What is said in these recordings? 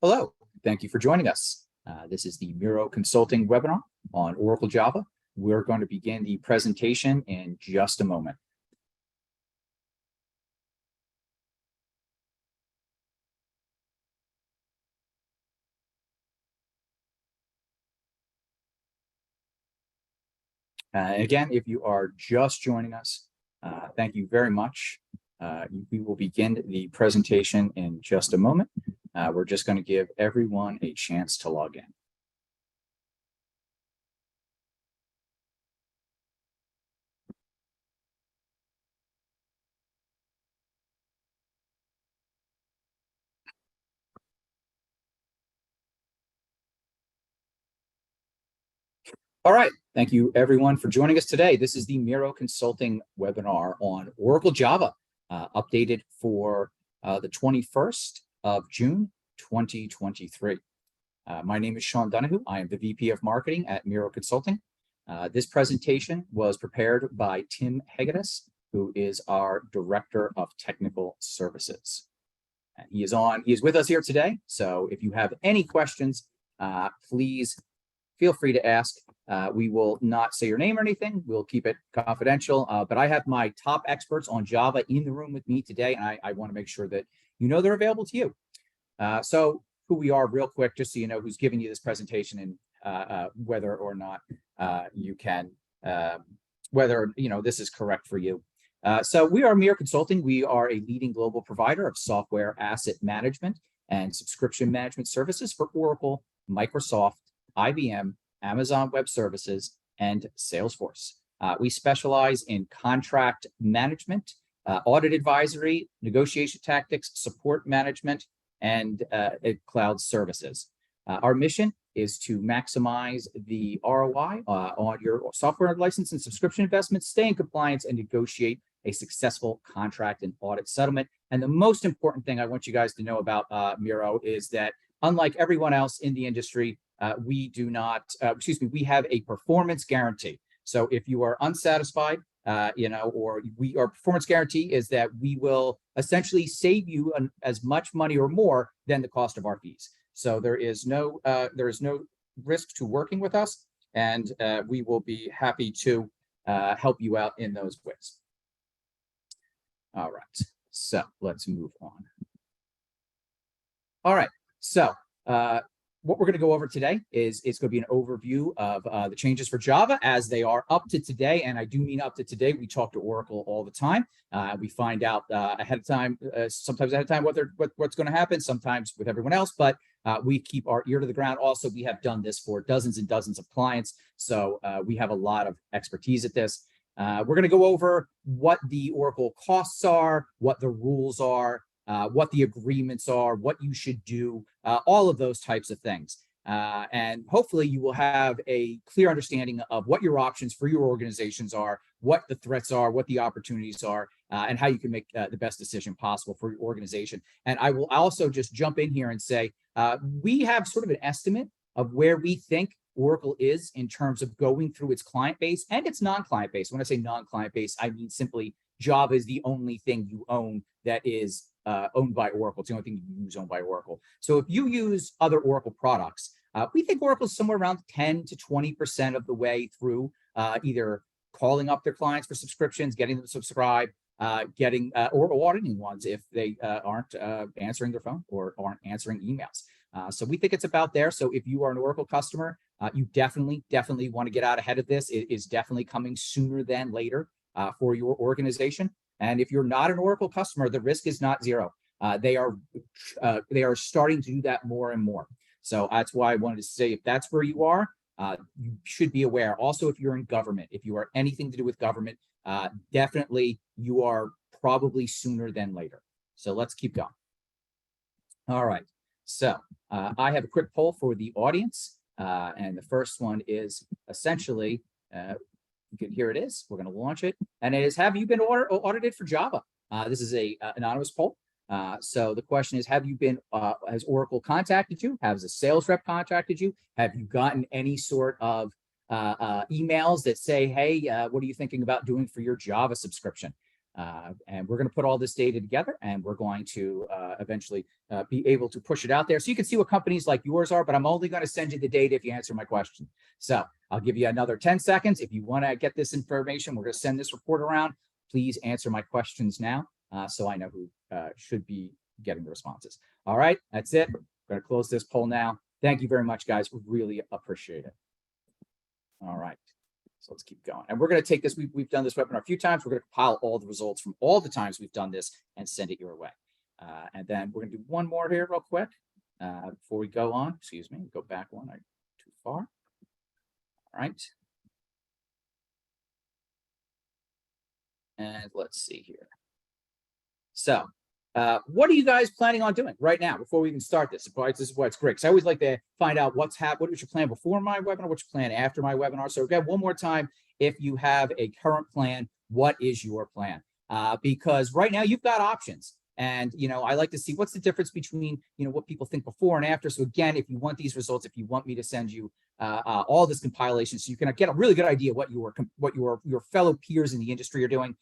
Hello, thank you for joining us. This is the Miro Consulting webinar on Oracle Java. We're going to begin the presentation in just a moment. Again, if you are just joining us, thank you very much. We will begin the presentation in just a moment. We're just going to give everyone a chance to log in. All right, thank you everyone for joining us today. This is the Miro Consulting webinar on Oracle Java, updated for the 21st of June, 2023. My name is Sean Donahue. I am the VP of Marketing at Miro Consulting. This presentation was prepared by Tim Hegedus, who is our Director of Technical Services. And he is with us here today. So if you have any questions, please feel free to ask. We will not say your name or anything. We'll keep it confidential. But I have my top experts on Java in the room with me today, and I want to make sure that you know they're available to you. So who we are real quick, just so you know who's giving you this presentation and whether or not you can, whether this is correct for you. So we are Miro Consulting. We are a leading global provider of software asset management and subscription management services for Oracle, Microsoft, IBM, Amazon Web Services, and Salesforce. We specialize in contract management, audit advisory, negotiation tactics, support management, and cloud services. Our mission is to maximize the ROI on your software license and subscription investments, stay in compliance, and negotiate a successful contract and audit settlement. And the most important thing I want you guys to know about Miro is that unlike everyone else in the industry, we do not, we have a performance guarantee. So if you are unsatisfied, or our performance guarantee is that we will essentially save you as much money or more than the cost of our fees. So there is no risk to working with us, and we will be happy to help you out in those ways. All right, so let's move on. All right, so what we're going to go over today is it's going to be an overview of the changes for Java as they are up to today. And I do mean up to today. We talk to Oracle all the time. We find out ahead of time, sometimes ahead of time, what's going to happen, sometimes with everyone else. But we keep our ear to the ground. Also, we have done this for dozens and dozens of clients. So we have a lot of expertise at this. We're going to go over what the Oracle costs are, what the rules are, what the agreements are, what you should do, all of those types of things. And hopefully you will have a clear understanding of what your options for your organizations are, what the threats are, what the opportunities are, and how you can make the best decision possible for your organization. And I will also just jump in here and say, we have sort of an estimate of where we think Oracle is in terms of going through its client base and its non-client base. When I say non-client base, I mean simply Java is the only thing you own that is owned by Oracle. It's the only thing you use owned by Oracle. So if you use other Oracle products, we think Oracle is somewhere around 10 to 20% of the way through either calling up their clients for subscriptions, getting them to subscribe, or auditing ones if they aren't answering their phone or aren't answering emails. So we think it's about there. So if you are an Oracle customer, you definitely want to get out ahead of this. It is definitely coming sooner than later for your organization. And if you're not an Oracle customer, the risk is not zero. They are starting to do that more and more. So that's why I wanted to say, if that's where you are, you should be aware. Also, if you're in government, if you are anything to do with government, definitely you are probably sooner than later. So let's keep going. All right. So I have a quick poll for the audience. And the first one is essentially, here it is. We're going to launch it. And it is, have you been audited for Java? This is a anonymous poll. So the question is, have you been, has Oracle contacted you? Has a sales rep contacted you? Have you gotten any sort of emails that say, hey, what are you thinking about doing for your Java subscription? And we're going to put all this data together, and we're going to eventually be able to push it out there so you can see what companies like yours are, but I'm only going to send you the data if you answer my question. So I'll give you another 10 seconds. If you want to get this information, we're going to send this report around. Please answer my questions now so I know who should be getting the responses. All right, that's it. We're going to close this poll now. Thank you very much, guys. We really appreciate it. All right. So let's keep going. And we're going to take this. We've done this webinar a few times. We're going to compile all the results from all the times we've done this and send it your way. And then we're going to do one more here real quick before we go on. Excuse me. Go back one. Too far. All right. And let's see here. So what are you guys planning on doing right now before we even start this? This is why it's great, because I always like to find out what was your plan before my webinar, what's your plan after my webinar. So again, one more time, if you have a current plan, what is your plan? Because right now you've got options. And, I like to see what's the difference between, what people think before and after. So again, if you want these results, if you want me to send you all this compilation so you can get a really good idea what your fellow peers in the industry are doing,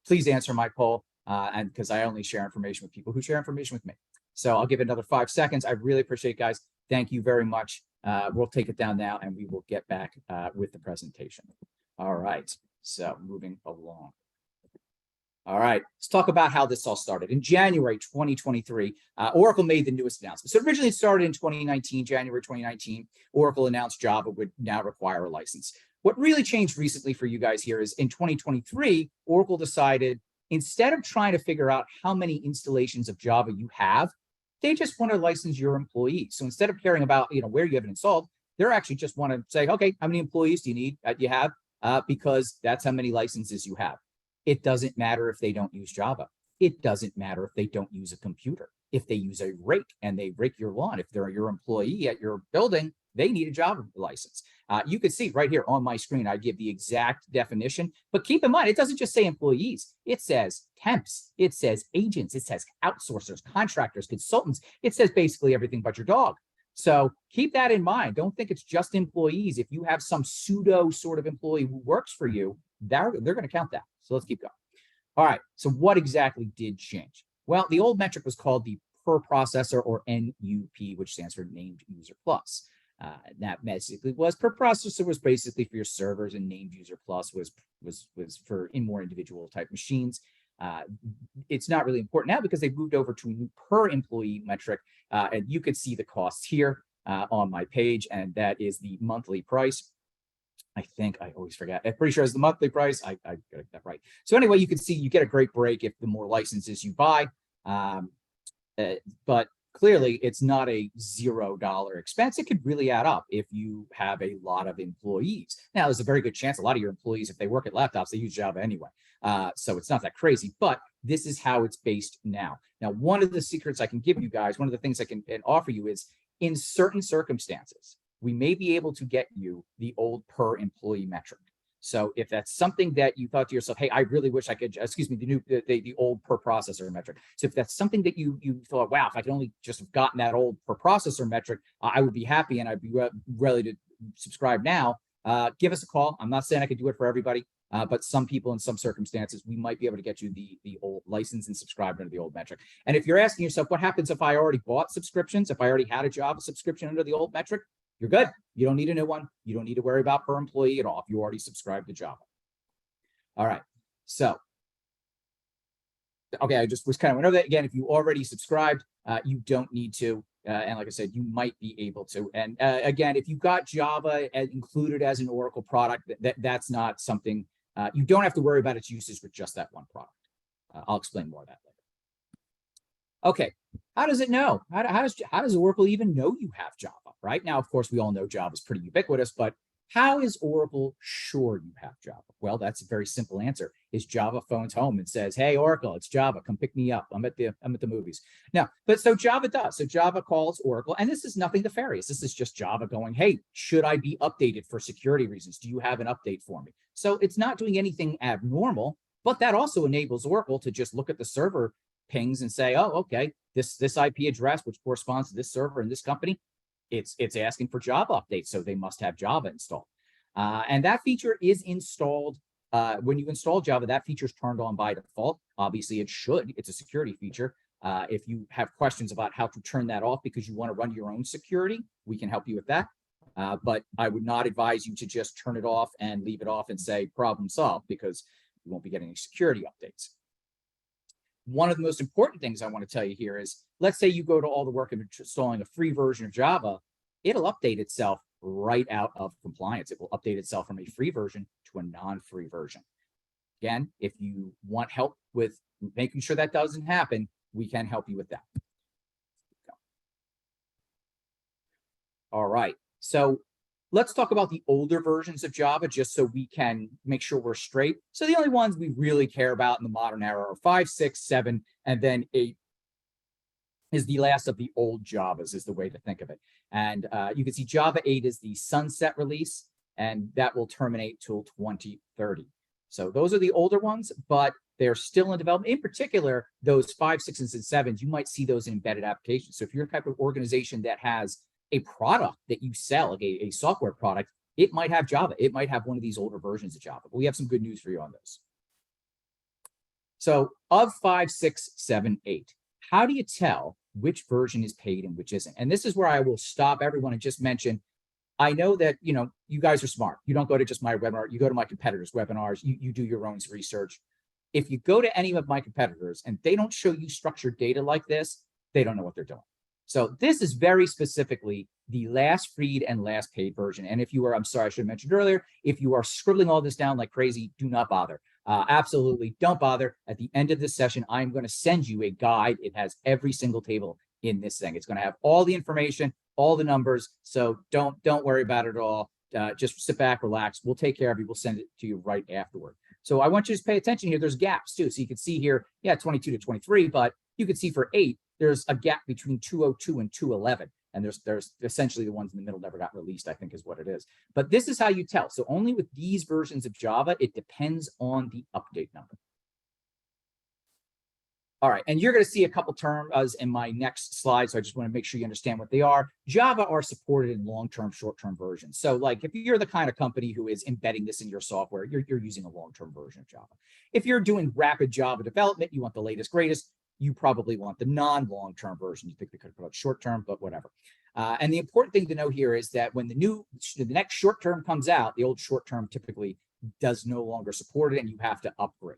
please answer my poll. And because I only share information with people who share information with me. So I'll give it another 5 seconds. I really appreciate it, guys. Thank you very much. We'll take it down now and we will get back with the presentation. All right. So moving along. All right. Let's talk about how this all started. In January 2023, Oracle made the newest announcement. So originally it started in 2019, January 2019. Oracle announced Java would now require a license. What really changed recently for you guys here is in 2023, Oracle decided instead of trying to figure out how many installations of Java you have, they just want to license your employees. So instead of caring about where you have it installed, they're actually just want to say, okay, how many employees do you need? You have because that's how many licenses you have. It doesn't matter if they don't use Java. It doesn't matter if they don't use a computer. If they use a rake and they rake your lawn, if they're your employee at your building, they need a Java license. You can see right here on my screen, I give the exact definition, but keep in mind, it doesn't just say employees. It says temps, it says agents, it says outsourcers, contractors, consultants. It says basically everything but your dog. So keep that in mind. Don't think it's just employees. If you have some pseudo sort of employee who works for you, they're going to count that. So let's keep going. All right. So what exactly did change? Well, the old metric was called the per processor, or NUP, which stands for named user plus. That basically was per processor was basically for your servers, and named user plus was for more individual type machines. It's not really important now because they moved over to a new per employee metric, and you could see the costs here on my page, and that is the monthly price. I think I always forget. I'm pretty sure it's the monthly price. I got that right. So anyway, you can see you get a great break if the more licenses you buy, but clearly it's not a $0 expense. It could really add up if you have a lot of employees. Now, there's a very good chance a lot of your employees, if they work at laptops, they use Java anyway. So it's not that crazy, but this is how it's based now. Now, one of the secrets I can give you guys, one of the things I can offer you is in certain circumstances, we may be able to get you the old per employee metric. So if that's something that you thought to yourself, hey, I really wish I could, the old per processor metric. So if that's something that you thought, wow, if I could only just have gotten that old per processor metric, I would be happy and I'd be ready to subscribe now, give us a call. I'm not saying I could do it for everybody, but some people in some circumstances, we might be able to get you the old license and subscribe under the old metric. And if you're asking yourself, what happens if I already bought subscriptions, if I already had a Java subscription under the old metric? You're good. You don't need a new one. You don't need to worry about per employee at all if you already subscribed to Java. All right. So, okay, I just was kind of went over that again. If you already subscribed, you don't need to. And like I said, you might be able to. And again, if you got Java included as an Oracle product, that's not something you don't have to worry about its usage with just that one product. I'll explain more of that later. Okay, how does it know? How does Oracle even know you have Java? Right now, of course, we all know Java is pretty ubiquitous, but how is Oracle sure you have Java? Well, that's a very simple answer. Is Java phones home and says, "Hey, Oracle, it's Java. Come pick me up. I'm at the movies." Now, but so Java does. So Java calls Oracle, and this is nothing nefarious. This is just Java going, "Hey, should I be updated for security reasons? Do you have an update for me?" So it's not doing anything abnormal, but that also enables Oracle to just look at the server pings and say, "Oh, okay, this IP address, which corresponds to this server in this company, it's asking for Java updates, so they must have Java installed." And that feature is installed when you install Java, that feature is turned on by default. Obviously, it should. It's a security feature. If you have questions about how to turn that off because you want to run your own security, we can help you with that. But I would not advise you to just turn it off and leave it off and say problem solved, because you won't be getting any security updates. One of the most important things I want to tell you here is, let's say you go to all the work of installing a free version of Java, it'll update itself right out of compliance. It will update itself from a free version to a non-free version. Again, if you want help with making sure that doesn't happen, we can help you with that. All right, so let's talk about the older versions of Java, just so we can make sure we're straight. So the only ones we really care about in the modern era are 5, 6, 7, and then 8 is the last of the old Javas, is the way to think of it. And you can see Java 8 is the sunset release, and that will terminate till 2030. So those are the older ones, but they're still in development. In particular, those 5, 6s, and 7s, you might see those in embedded applications. So if you're a type of organization that has a product that you sell, like a software product, it might have Java. It might have one of these older versions of Java. But we have some good news for you on those. So of 5, 6, 7, 8, how do you tell which version is paid and which isn't? And this is where I will stop everyone and just mention, I know that, you know, you guys are smart. You don't go to just my webinar. You go to my competitors' webinars. You do your own research. If you go to any of my competitors and they don't show you structured data like this, they don't know what they're doing. So this is very specifically the last freed and last paid version. And if you are, I'm sorry, I should have mentioned earlier, if you are scribbling all this down like crazy, do not bother. Absolutely don't bother. At the end of this session, I'm going to send you a guide. It has every single table in this thing. It's going to have all the information, all the numbers. So don't worry about it at all. Just sit back, relax. We'll take care of you. We'll send it to you right afterward. So I want you to pay attention here. There's gaps too. So you can see here, yeah, 22 to 23, but you can see for 8, there's a gap between 202 and 211. And there's essentially the ones in the middle never got released, I think is what it is. But this is how you tell. So only with these versions of Java, it depends on the update number. All right, and you're going to see a couple terms in my next slide, so I just want to make sure you understand what they are. Java are supported in long-term, short-term versions. So like if you're the kind of company who is embedding this in your software, you're using a long-term version of Java. If you're doing rapid Java development, you want the latest, greatest, you probably want the non-long-term version. You think they could put out short-term, but whatever. And the important thing to know here is that when the next short-term comes out, the old short-term typically does no longer support it, and you have to upgrade.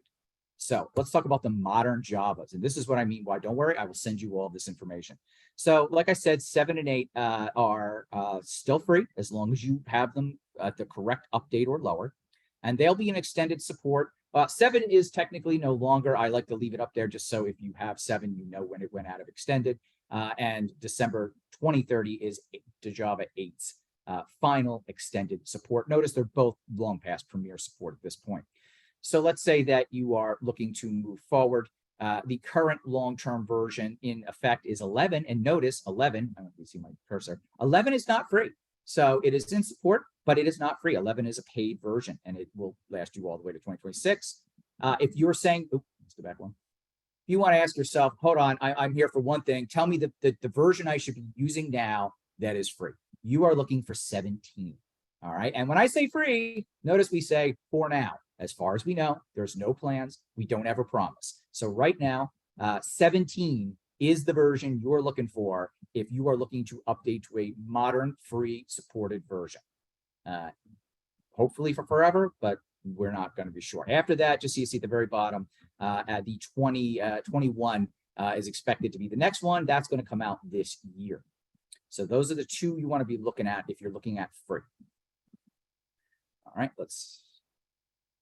So let's talk about the modern Javas. And this is what I mean by, don't worry, I will send you all this information. So like I said, 7 and 8 are still free as long as you have them at the correct update or lower. And they'll be in extended support. 7 is technically no longer. I like to leave it up there just so if you have 7, you know when it went out of extended. And December 2030 is to Java 8's final extended support. Notice they're both long past premier support at this point. So let's say that you are looking to move forward. The current long-term version in effect is 11. And notice 11, I don't know if you see my cursor, 11 is not free. So it is in support, but it is not free. 11 is a paid version, and it will last you all the way to 2026. If you're saying, oh, that's the back one. If you want to ask yourself, hold on, I'm here for one thing. Tell me the version I should be using now that is free. You are looking for 17. All right. And when I say free, notice we say for now. As far as we know, there's no plans. We don't ever promise. So right now, 17 is the version you're looking for if you are looking to update to a modern, free, supported version. Hopefully for forever, but we're not going to be sure. After that, just so you see at the very bottom, the 2021 is expected to be the next one. That's going to come out this year. So those are the two you want to be looking at if you're looking at free. All right,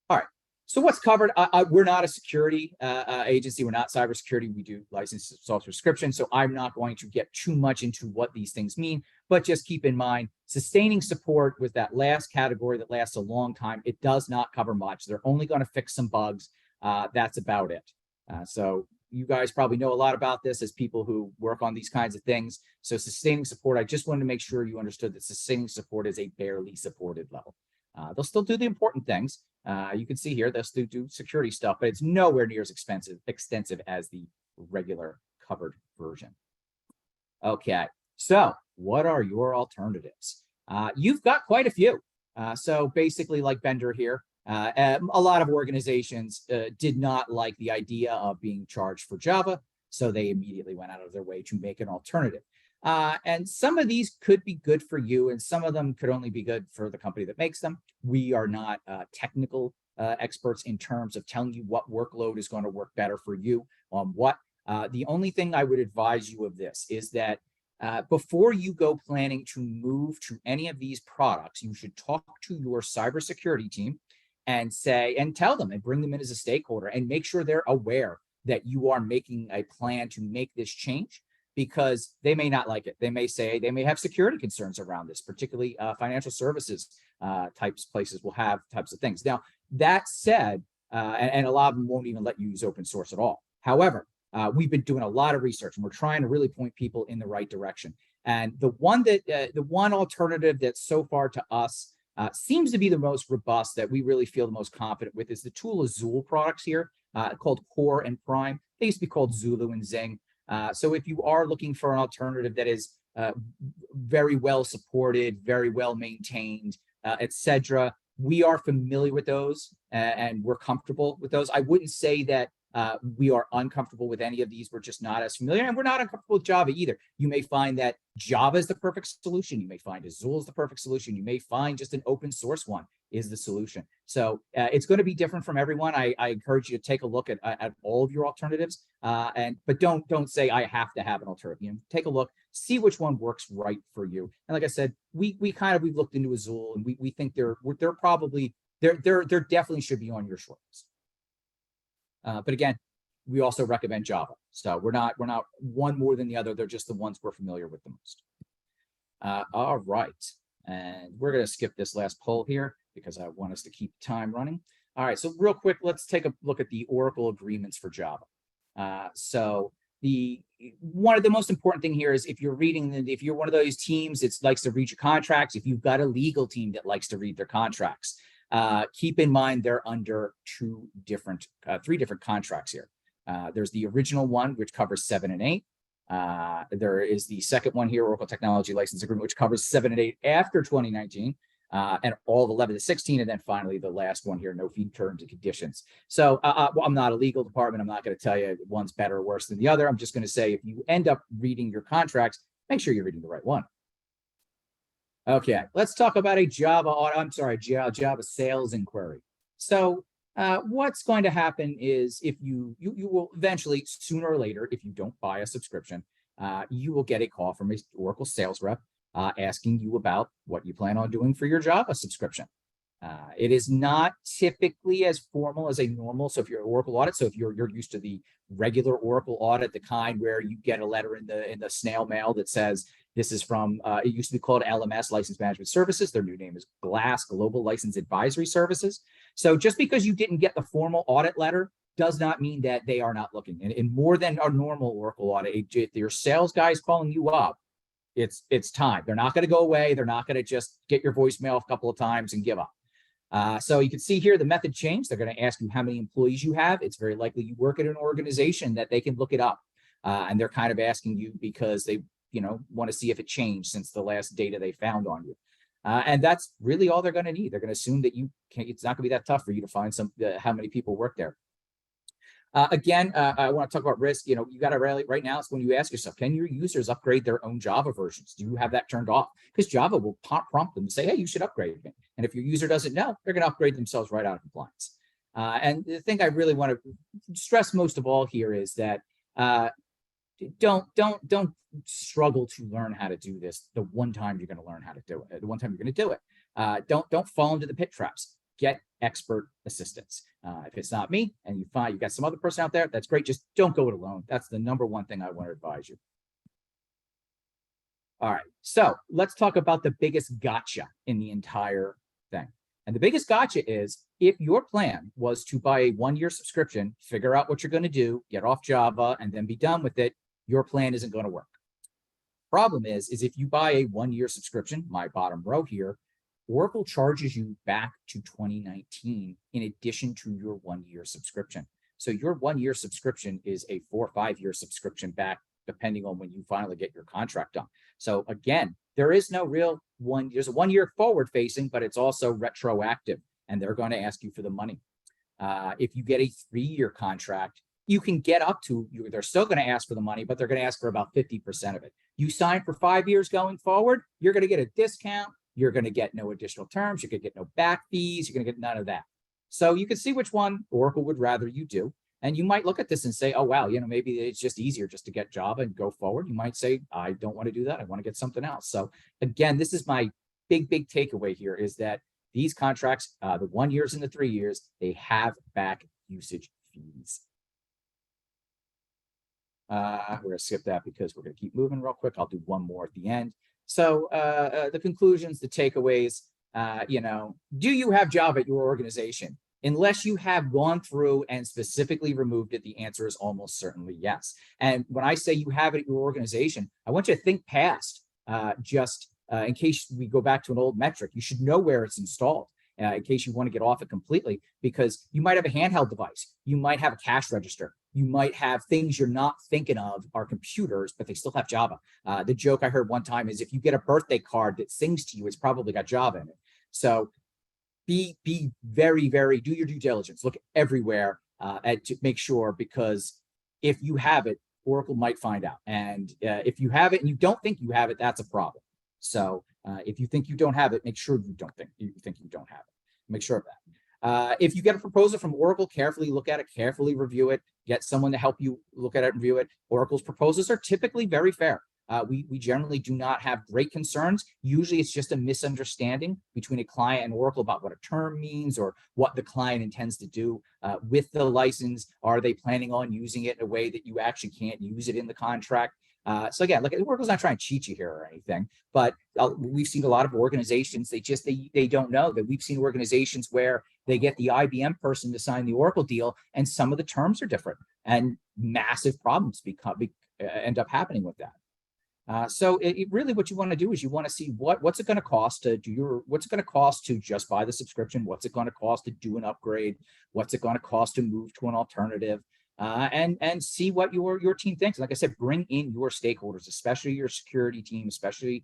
all right, so what's covered? We're not a security agency. We're not cybersecurity. We do licensed software subscription. So I'm not going to get too much into what these things mean, but just keep in mind, sustaining support with that last category that lasts a long time. It does not cover much. They're only going to fix some bugs. That's about it. So you guys probably know a lot about this as people who work on these kinds of things. So sustaining support, I just wanted to make sure you understood that sustaining support is a barely supported level. They'll still do the important things. You can see here, they'll still do security stuff, but it's nowhere near as extensive as the regular covered version. Okay, so what are your alternatives? You've got quite a few. So basically like Bender here, A lot of organizations did not like the idea of being charged for Java, so they immediately went out of their way to make an alternative. And some of these could be good for you, and some of them could only be good for the company that makes them. We are not technical experts in terms of telling you what workload is going to work better for you on what. The only thing I would advise you of this is that before you go planning to move to any of these products, you should talk to your cybersecurity team and tell them and bring them in as a stakeholder and make sure they're aware that you are making a plan to make this change, because they may not like it. They may have security concerns around this, particularly financial services types places will have types of things. Now, that said, and a lot of them won't even let you use open source at all. However, we've been doing a lot of research and we're trying to really point people in the right direction. And the one alternative that so far to us seems to be the most robust, that we really feel the most confident with, is the tool Azul products here, called Core and Prime. They used to be called Zulu and Zing. So if you are looking for an alternative that is very well supported, very well maintained, etc., we are familiar with those and we're comfortable with those. I wouldn't say that we are uncomfortable with any of these. We're just not as familiar, and we're not uncomfortable with Java either. You may find that Java is the perfect solution. You may find Azul is the perfect solution. You may find just an open source one is the solution. So it's going to be different from everyone. I encourage you to take a look at all of your alternatives, but don't say I have to have an alternative. You know, take a look, see which one works right for you. And like I said, we've looked into Azul, and we think they're definitely should be on your short list. But again, we also recommend Java. So we're not one more than the other. They're just the ones we're familiar with the most. All right. And we're going to skip this last poll here because I want us to keep time running. All right. So real quick, let's take a look at the Oracle agreements for Java. So one of the most important thing here is if you're one of those teams that likes to read your contracts, if you've got a legal team that likes to read their contracts, keep in mind they're under three different contracts here. There's the original one, which covers 7 and 8. There is the second one here, Oracle Technology License Agreement, which covers 7 and 8 after 2019, and all of 11 to 16. And then finally, the last one here, no fee terms and conditions. So well, I'm not a legal department. I'm not going to tell you one's better or worse than the other. I'm just going to say, if you end up reading your contracts, make sure you're reading the right one. Okay, let's talk about a Java sales inquiry. So what's going to happen is, if you will eventually, sooner or later, if you don't buy a subscription, you will get a call from an Oracle sales rep asking you about what you plan on doing for your Java subscription. It is not typically as formal as a normal. So if you're Oracle Audit, so if you're used to the regular Oracle Audit, the kind where you get a letter in the snail mail that says, this is from, it used to be called LMS, License Management Services. Their new name is GLASS, Global License Advisory Services. So just because you didn't get the formal audit letter does not mean that they are not looking. And more than a normal Oracle audit, if your sales guy is calling you up, it's time. They're not going to go away. They're not going to just get your voicemail a couple of times and give up. So you can see here the method change. They're going to ask you how many employees you have. It's very likely you work at an organization that they can look it up. And they're kind of asking you because they want to see if it changed since the last data they found on you. And that's really all they're going to need. They're going to assume that it's not going to be that tough for you to find how many people work there. Again, I want to talk about risk. You got to right now, it's when you ask yourself, can your users upgrade their own Java versions? Do you have that turned off? Because Java will prompt them to say, hey, you should upgrade me. And if your user doesn't know, they're going to upgrade themselves right out of compliance. And the thing I really want to stress most of all here is that don't struggle to learn how to do this the one time you're going to learn how to do it. The one time you're going to do it. Don't fall into the pit traps. Get expert assistance. If it's not me and you find you've got some other person out there, that's great. Just don't go it alone. That's the number one thing I want to advise you. All right, so let's talk about the biggest gotcha in the entire thing. And the biggest gotcha is, if your plan was to buy a 1-year subscription, figure out what you're going to do, get off Java, and then be done with it, your plan isn't going to work. Problem is if you buy a 1-year subscription, my bottom row here, Oracle charges you back to 2019 in addition to your 1-year subscription. So your 1-year subscription is a 4 or 5-year subscription back, depending on when you finally get your contract done. So again, there is no real there's a 1-year forward facing, but it's also retroactive. and they're going to ask you for the money. If you get a 3-year contract, you can get up to, they're still going to ask for the money, but they're going to ask for about 50% of it. You sign for 5 years going forward, you're going to get a discount. You're going to get no additional terms. You're going to get no back fees. You're going to get none of that. So you can see which one Oracle would rather you do. And you might look at this and say, oh, wow, maybe it's just easier just to get Java and go forward. You might say, I don't want to do that. I want to get something else. So again, this is my big takeaway here, is that these contracts, the 1 years and the 3 years, they have back usage fees. We're going to skip that because we're going to keep moving real quick. I'll do one more at the end. So the conclusions, the takeaways, do you have Java at your organization? Unless you have gone through and specifically removed it, the answer is almost certainly yes. And when I say you have it at your organization, I want you to think past in case we go back to an old metric. You should know where it's installed in case you want to get off it completely, because you might have a handheld device. You might have a cash register. You might have things you're not thinking of are computers, but they still have Java. The joke I heard one time is if you get a birthday card that sings to you, it's probably got Java in it. So be very, do your due diligence. Look everywhere to make sure, because if you have it, Oracle might find out. And if you have it and you don't think you have it, that's a problem. So if you think you don't have it, make sure you think you don't have it. Make sure of that. If you get a proposal from Oracle, carefully look at it, carefully review it, get someone to help you look at it and review it. Oracle's proposals are typically very fair. We generally do not have great concerns. Usually it's just a misunderstanding between a client and Oracle about what a term means or what the client intends to do with the license. Are they planning on using it in a way that you actually can't use it in the contract? So again, look, Oracle's not trying to cheat you here or anything, but we've seen a lot of organizations, they don't know that. We've seen organizations where they get the IBM person to sign the Oracle deal and some of the terms are different, and massive problems end up happening with that. So really what you want to do is you want to see what's it going to cost to do what's it going to cost to just buy the subscription, what's it going to cost to do an upgrade, what's it going to cost to move to an alternative, and see what your team thinks. Like I said, bring in your stakeholders, especially your security team, especially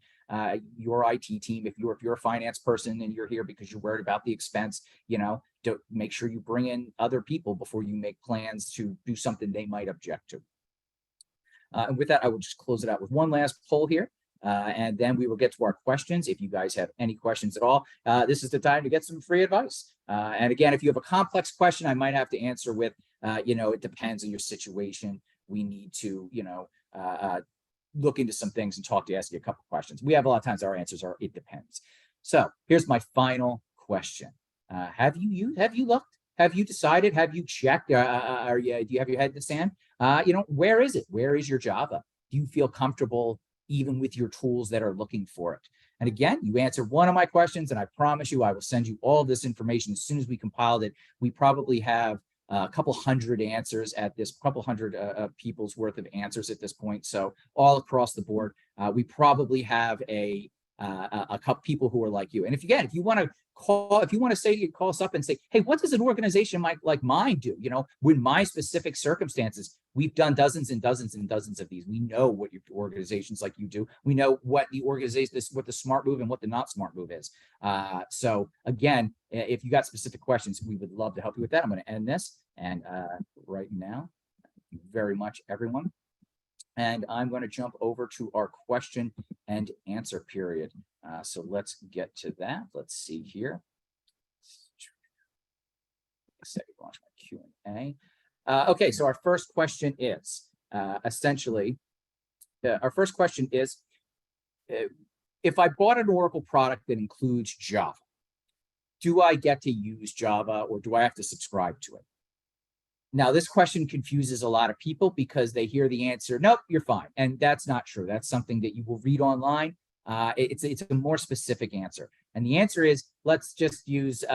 your IT team. If you're a finance person and you're here because you're worried about the expense, to make sure you bring in other people before you make plans to do something they might object to. And with that, I will just close it out with one last poll here, and then we will get to our questions. If you guys have any questions at all, this is the time to get some free advice. And again, if you have a complex question, I might have to answer with, it depends on your situation. We need to, look into some things and ask you a couple questions. We have a lot of times our answers are, it depends. So here's my final question. Have you looked? Have you decided? Have you checked? Do you have your head in the sand? Where is it? Where is your Java? Do you feel comfortable even with your tools that are looking for it? And again, you answer one of my questions, and I promise you, I will send you all this information as soon as we compiled it. We probably have a couple hundred answers at this, couple hundred people's worth of answers at this point. So all across the board, we probably have a couple people who are like you. And if you want to call us up and say, hey, what does an organization like mine do? With my specific circumstances, we've done dozens and dozens and dozens of these. We know what your organizations like you do. We know what the organization, what the smart move and what the not smart move is. So again, if you got specific questions, we would love to help you with that. I'm going to end this. And right now, thank you very much, everyone. And I'm going to jump over to our question and answer period. So let's get to that. Let's see here. Launch my Q&A. Okay, so our first question is if I bought an Oracle product that includes Java, do I get to use Java or do I have to subscribe to it? Now, this question confuses a lot of people because they hear the answer, nope, you're fine. And that's not true. That's something that you will read online. It's a more specific answer. And the answer is, let's just use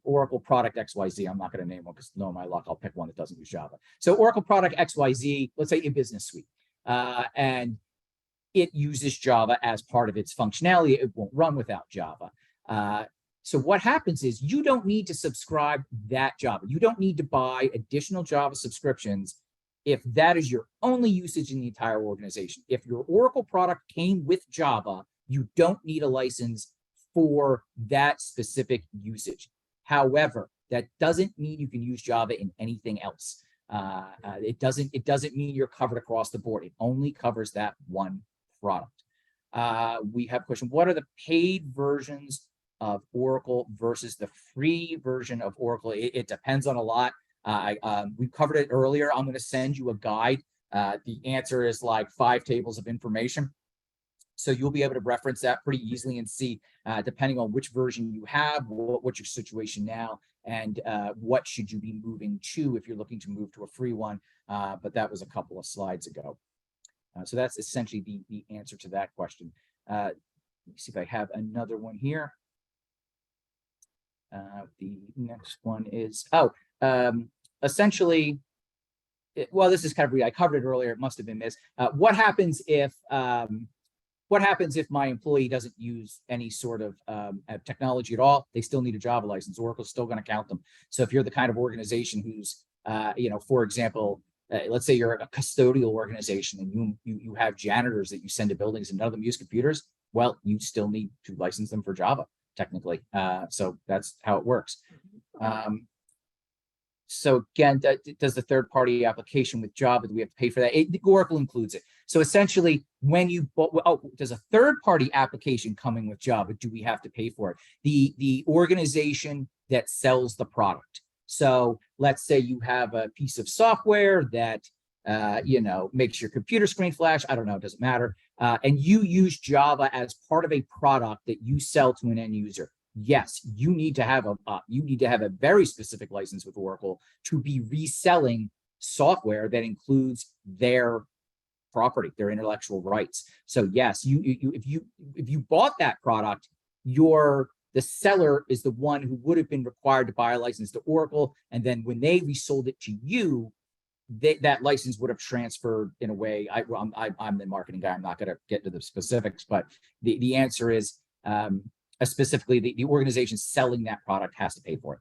Oracle product XYZ. I'm not going to name one because no, my luck, I'll pick one that doesn't use Java. So Oracle product XYZ, let's say in Business Suite. And it uses Java as part of its functionality. It won't run without Java. So what happens is you don't need to subscribe that Java. You don't need to buy additional Java subscriptions if that is your only usage in the entire organization. If your Oracle product came with Java, you don't need a license for that specific usage. However, that doesn't mean you can use Java in anything else. It doesn't mean you're covered across the board. It only covers that one product. We have a question: what are the paid versions of Oracle versus the free version of Oracle? It depends on a lot. We covered it earlier. I'm going to send you a guide. The answer is like 5 tables of information. So you'll be able to reference that pretty easily and see, depending on which version you have, what's your situation now, and what should you be moving to if you're looking to move to a free one. But that was a couple of slides ago. So that's essentially the answer to that question. Let me see if I have another one here. The next one is, essentially, well, this is kind of, I covered it earlier, it must have been missed. What happens if my employee doesn't use any sort of technology at all? They still need a Java license. Oracle's still going to count them. So if you're the kind of organization who's, for example, let's say you're a custodial organization and you have janitors that you send to buildings and none of them use computers, well, you still need to license them for Java, technically. So that's how it works. So again, does the third-party application with Java, do we have to pay for that? Oracle includes it. So essentially, when you, does a third-party application coming with Java, do we have to pay for it? The organization that sells the product. So let's say you have a piece of software that, makes your computer screen flash. I don't know, it doesn't matter. And you use Java as part of a product that you sell to an end user. Yes, you need to have a very specific license with Oracle to be reselling software that includes their property, their intellectual rights. So yes, if you bought that product, the seller is the one who would have been required to buy a license to Oracle, and then when they resold it to you, that license would have transferred in a way. I'm the marketing guy. I'm not going to get into the specifics, but the answer is. Specifically, the organization selling that product has to pay for it.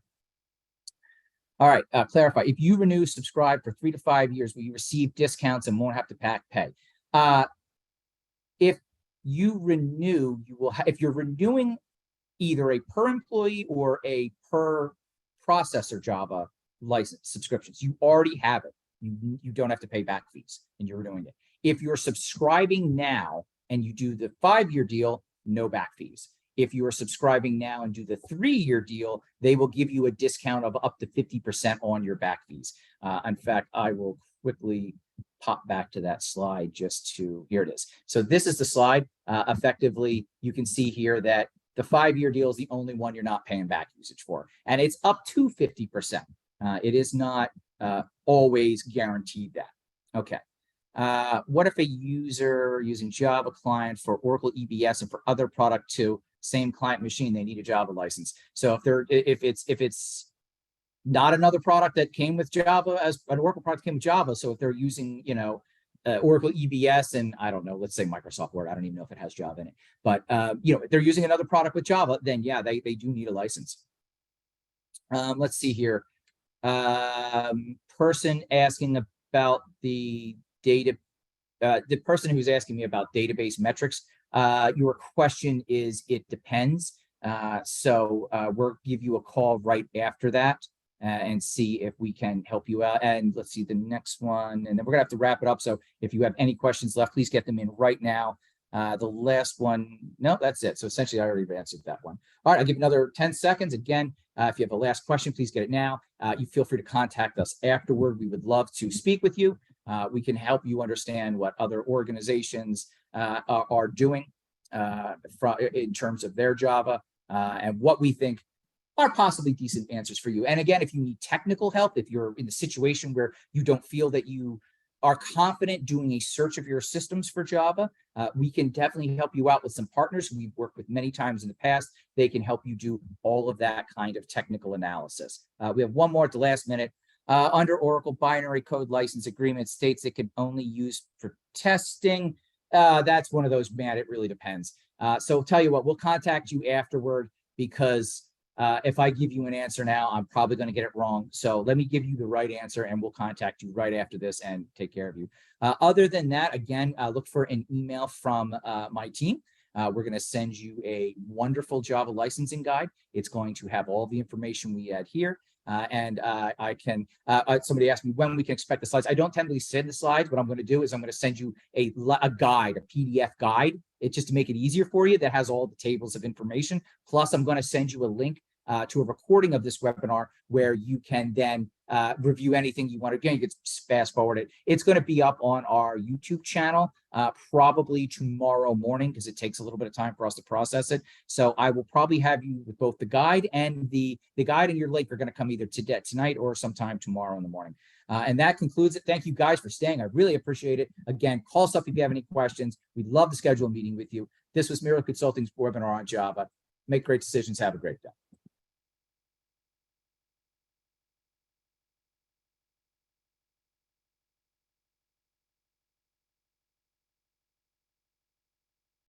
All right, clarify. If you renew, subscribe for 3 to 5 years, will you receive discounts and won't have to pay? If you renew, you will. If you're renewing either a per employee or a per processor Java license subscriptions, you already have it. You don't have to pay back fees, and you're renewing it. If you're subscribing now and you do the 5-year deal, no back fees. If you are subscribing now and do the 3-year deal, they will give you a discount of up to 50% on your back fees. In fact, I will quickly pop back to that slide here it is. So this is the slide. Effectively, you can see here that the 5-year deal is the only one you're not paying back usage for. And it's up to 50%. It is not always guaranteed that. Okay. What if a user using Java client for Oracle EBS and for other product too, same client machine, they need a Java license? So if it's not another product that came with Java, as an Oracle product came with Java, so if they're using Oracle EBS and I don't know, let's say Microsoft Word, I don't even know if it has Java in it, but if they're using another product with Java, then yeah, they do need a license. Let's see here. Person asking about the person who's asking me about database metrics, your question is, it depends. So we'll give you a call right after that and see if we can help you out. And let's see the next one, and then we're gonna have to wrap it up. So if you have any questions left, please get them in right now. The last one, no, that's it. So essentially, I already answered that one. All right, I'll give you another 10 seconds. Again, if you have a last question, please get it now. You feel free to contact us afterward. We would love to speak with you. We can help you understand what other organizations are doing in terms of their Java and what we think are possibly decent answers for you. And again, if you need technical help, if you're in a situation where you don't feel that you are confident doing a search of your systems for Java, we can definitely help you out with some partners we've worked with many times in the past. They can help you do all of that kind of technical analysis. We have one more at the last minute. Under Oracle binary code license agreement states it can only use for testing. That's one of those, man, it really depends. So tell you what, we'll contact you afterward, because if I give you an answer now, I'm probably going to get it wrong. So let me give you the right answer and we'll contact you right after this and take care of you. Other than that, again, look for an email from my team. We're going to send you a wonderful Java licensing guide. It's going to have all the information we had here. Somebody asked me when we can expect the slides. I don't tend to send the slides. What I'm going to do is I'm going to send you a guide, a PDF guide. It's just to make it easier for you that has all the tables of information. Plus, I'm going to send you a link to a recording of this webinar where you can then review anything you want to. Again, you can fast forward it. It's going to be up on our YouTube channel probably tomorrow morning because it takes a little bit of time for us to process it. So I will probably have you with both the guide and the guide and your link are going to come either tonight or sometime tomorrow in the morning. And that concludes it. Thank you guys for staying. I really appreciate it. Again, call us up if you have any questions. We'd love to schedule a meeting with you. This was Miracle Consulting's webinar on Java. Make great decisions. Have a great day.